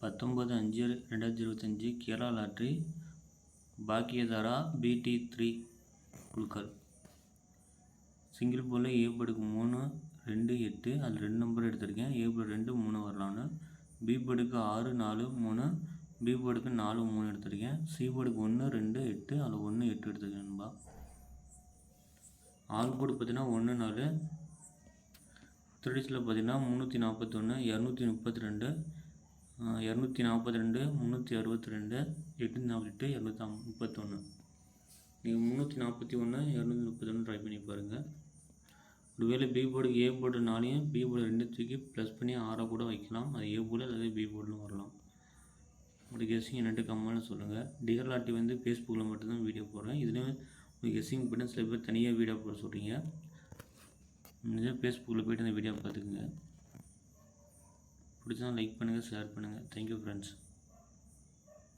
19/5/2025 Kerala lottery பாக்கியதாரா BT3 குழுக்கள். Single போலில் ஏ படுக்கு 3, 2, 8 அதில் 2 நம்பர் எடுத்திருக்கேன். ஏ படு 2, 3 வரலான்னு. பி படுக்கு 6, 4, 3, பி படுக்கு 4, 3 எடுத்திருக்கேன். சி படுக்கு 1, 2, 8 அதில் 1, 8 எடுத்திருக்கேன் நண்பா. ஆல் போர்டு பார்த்தீங்கன்னா 1, 4, த்ரெடிஸில் பார்த்தீங்கன்னா 341, 232, 242, 362, 848, 231. நீங்கள் 341, 231 ட்ரை பண்ணி பாருங்கள். ஒருவேளை பி போர்டுக்கு ஏ போர்டு 4, பி போர்டு 2 தூக்கி ப்ளஸ் பண்ணி 6 கூட வைக்கலாம். அது ஏ போர்டு அல்லது பி போர்டுன்னு வரலாம். உங்களுடைய கெஸ்ஸிங் என்னட்டு கமெண்ட்னு சொல்லுங்கள். டிஆர் லாட்ரி வந்து ஃபேஸ்புக்கில் மட்டும்தான் வீடியோ போடுறேன். இதுலேயும் உங்களுக்கு கெஸ்ஸிங் பண்ண சில பேர் தனியாக வீடியோ போட சொல்கிறீங்க. முடிஞ்சால் ஃபேஸ்புக்கில் போய்ட்டு அந்த வீடியோ பார்த்துக்குங்க. பிடிச்சா லைக் பண்ணுங்கள், ஷேர் பண்ணுங்கள். Thank you friends.